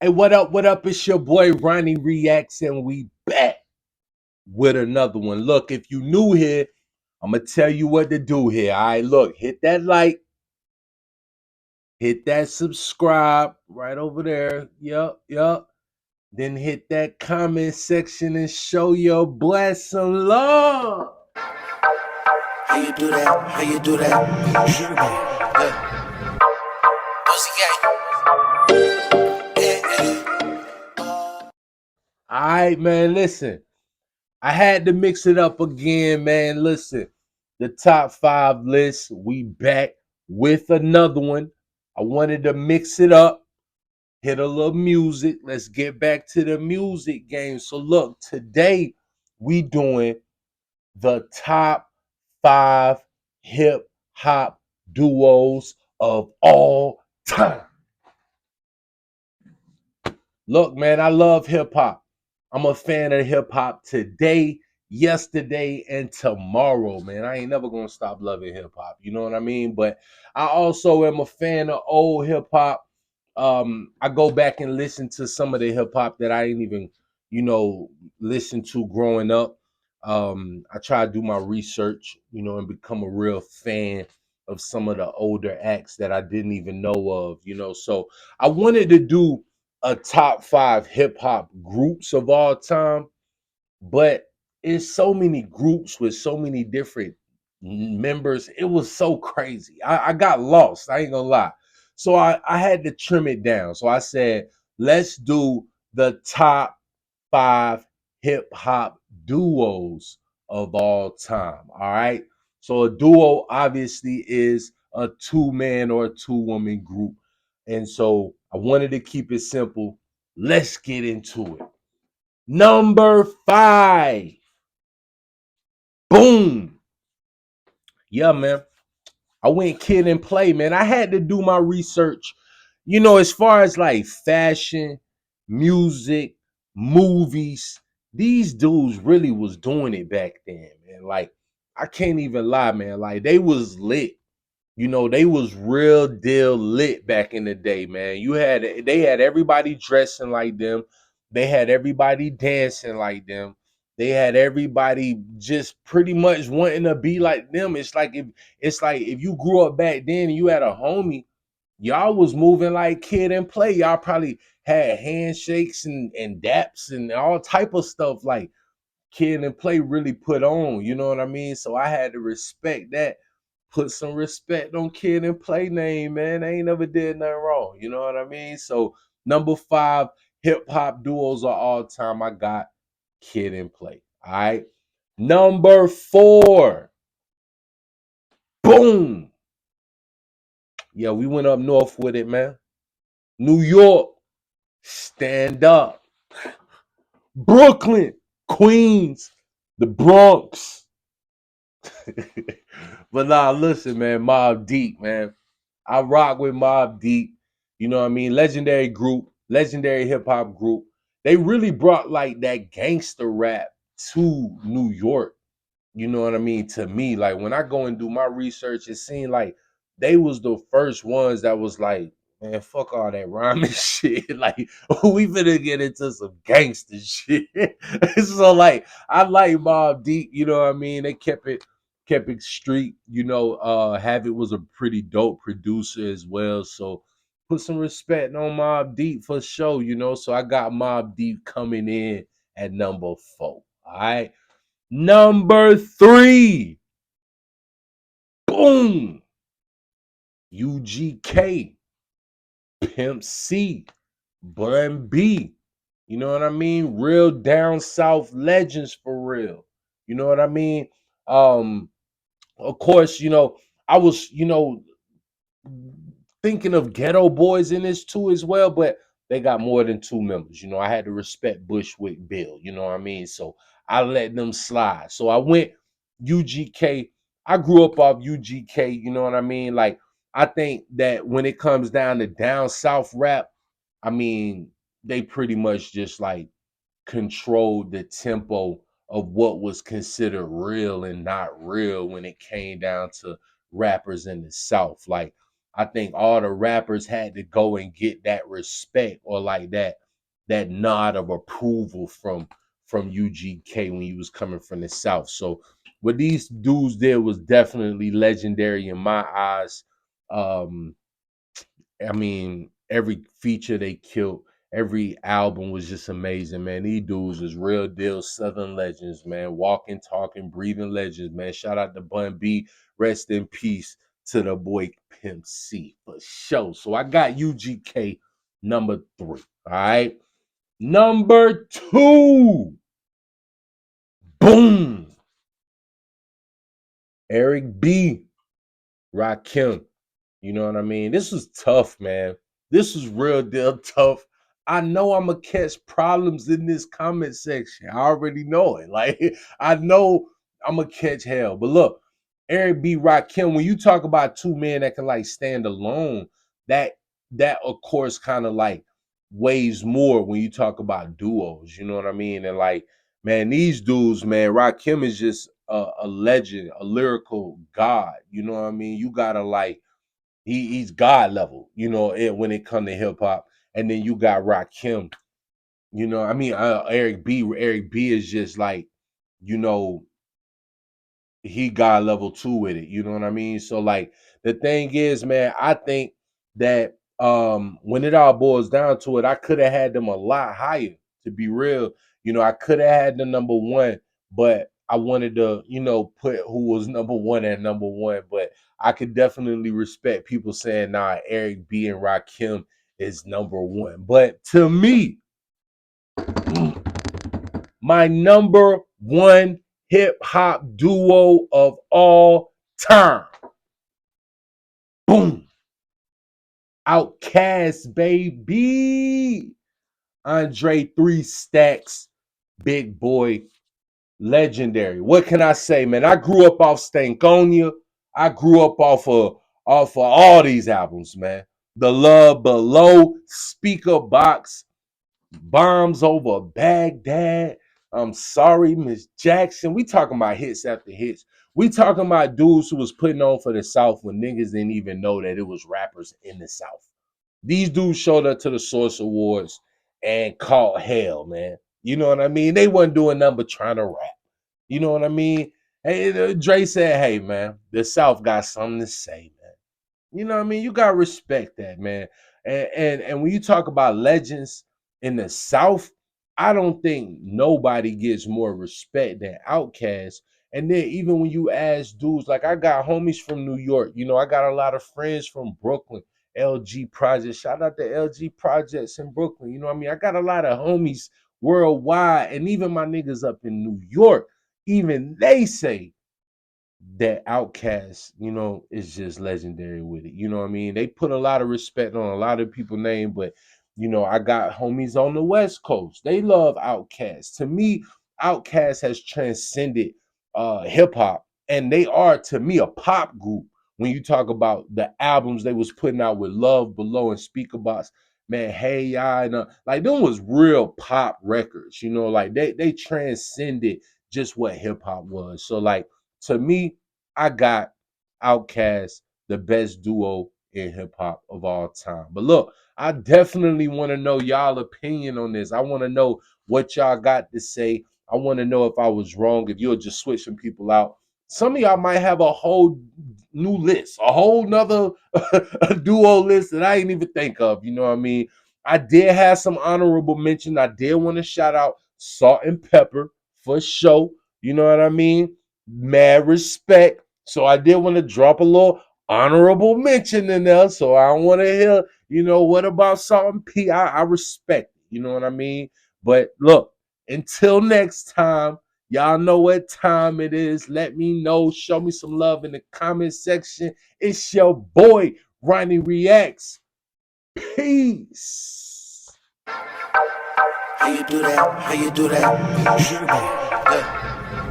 Hey, what up? What up? It's your boy Ronnie Reacts, and we back with another one. Look, if you new here, I'm gonna tell you what to do here. All right, look, hit that like, hit that subscribe right over there. Yup. Then hit that comment section and show your boy some love. How you do that? How you do that? All right, man. Listen, I had to mix it up again, man. Listen, the top five list. We back with another one. I wanted to mix it up, hit a little music. Let's get back to the music game. So look, today we doing the top five hip hop duos of all time. Look, man, I love hip hop. I'm a fan of hip hop today, yesterday, and tomorrow, man. I ain't never gonna stop loving hip hop. You know what I mean? But I also am a fan of old hip hop. I go back and listen to some of the hip hop that I ain't even, listen to growing up. I try to do my research, and become a real fan of some of the older acts that I didn't even know of. So I wanted to do a top five hip hop groups of all time, but it's so many groups with so many different members. It was so crazy. I got lost. I ain't gonna lie. So I had to trim it down. So I said, let's do the top five hip hop duos of all time. All right. So a duo obviously is a two-man or a two-woman group. And so I wanted to keep it simple. Let's get into it. Number five. Boom. Yeah, man. I went Kid and Play, man. I had to do my research, as far as like fashion, music, movies. These dudes really was doing it back then, man. Like, I can't even lie, man. Like, they was lit. They was real deal lit back in the day, man. They had everybody dressing like them. They had everybody dancing like them. They had everybody just pretty much wanting to be like them. It's like if you grew up back then and you had a homie, y'all was moving like Kid and Play. Y'all probably had handshakes and daps and all type of stuff like Kid and Play really put on. You know what I mean? So I had to respect that. Put some respect on Kid and Play name, man. They ain't never did nothing wrong. You know what I mean? So number five hip hop duos of all time, I got Kid and Play. All right. Number four. Boom. Yeah, we went up north with it, man. New York. Stand up. Brooklyn. Queens. The Bronx. But nah, listen, man. Mobb Deep, man. I rock with Mobb Deep. You know what I mean? Legendary group, legendary hip hop group. They really brought like that gangster rap to New York. You know what I mean? To me, like when I go and do my research, it seemed like they was the first ones that was like, man, fuck all that rhyming shit. Like we finna get into some gangster shit. So like I like Mobb Deep, you know what I mean? They kept it street, Havoc was a pretty dope producer as well. So put some respect on Mobb Deep for sure, So I got Mobb Deep coming in at number four. All right. Number three, boom, UGK, Pimp C, Bun B. You know what I mean? Real down south legends for real. You know what I mean? Um, of course, I was, thinking of Ghetto Boys in this too as well, but they got more than two members. I had to respect Bushwick Bill. You know what I mean? So I let them slide. So I went UGK. I grew up off UGK. You know what I mean? Like I think that when it comes down to down south rap, I mean they pretty much just like controlled the tempo of what was considered real and not real when it came down to rappers in the South. Like I think all the rappers had to go and get that respect or like that nod of approval from UGK when he was coming from the South. So what these dudes did was definitely legendary in my eyes. Um, I mean, every feature they killed, every album was just amazing, man. These dudes is real deal Southern legends, man. Walking, talking, breathing legends, man. Shout out to Bun B. Rest in peace to the boy Pimp C for sure. So I got UGK number 3. All right. Number 2. Boom. Eric B. Rakim. You know what I mean? This was tough, man. This was real deal tough. I know I'm gonna catch problems in this comment section. I already know it. Like I know I'm gonna catch hell. But look, Eric B. Rakim, when you talk about two men that can like stand alone, that that of course kind of like weighs more when you talk about duos. You know what I mean? And like, man, these dudes, man, Rakim is just a legend, a lyrical god. You know what I mean? You gotta like he's God level, you know, when it comes to hip hop. And then you got Rakim, you know. I mean, Eric B. Eric B. is just like, you know, he got level 2 with it. You know what I mean? So like the thing is, man, I think that when it all boils down to it, I could have had them a lot higher, to be real. You know, I could have had the number 1, but I wanted to, you know, put who was number 1 at number 1. But I could definitely respect people saying, nah, Eric B and Rakim is number 1. But to me, my number 1 hip hop duo of all time. Boom. Outcast, baby. Andre 3 Stacks, Big Boy, legendary. What can I say, man? I grew up off Stankonia. I grew up off of all these albums, man. The Love Below, Speaker Box, Bombs Over Baghdad. I'm sorry, Miss Jackson. We talking about hits after hits. We talking about dudes who was putting on for the South when niggas didn't even know that it was rappers in the South. These dudes showed up to the Source Awards and caught hell, man. You know what I mean? They wasn't doing nothing but trying to rap. You know what I mean? Hey, Dre said, "Hey, man, the South got something to say, man." You know what I mean? You gotta respect that, man. And when you talk about legends in the South, I don't think nobody gets more respect than Outkast. And then even when you ask dudes, like I got homies from New York, you know, I got a lot of friends from Brooklyn, LG Projects. Shout out to LG Projects in Brooklyn. You know what I mean? I got a lot of homies worldwide, and even my niggas up in New York, even they say that Outcast, you know, is just legendary with it. You know what I mean? They put a lot of respect on a lot of people's name, but you know, I got homies on the West Coast. They love Outcast. To me, Outcast has transcended hip hop, and they are to me a pop group. When you talk about the albums they was putting out with Love Below and Speaker Box, man, Hey Ya, and like them was real pop records. You know, like they transcended just what hip hop was. So like to me, I got Outkast, the best duo in hip hop of all time. But look, I definitely want to know y'all opinion on this. I want to know what y'all got to say. I want to know if I was wrong, if you'll just switch some people out. Some of y'all might have a whole new list, a whole nother a duo list that I ain't even think of. You know what I mean? I did have some honorable mention. I did want to shout out Salt and Pepper for sure. You know what I mean? Mad respect. So I did want to drop a little honorable mention in there. So I don't want to hear, you know, what about Salt and P? I respect it. You know what I mean? But look, until next time, y'all know what time it is. Let me know. Show me some love in the comment section. It's your boy, Ronnie Reacts. Peace. How you do that? How you do that? Yeah.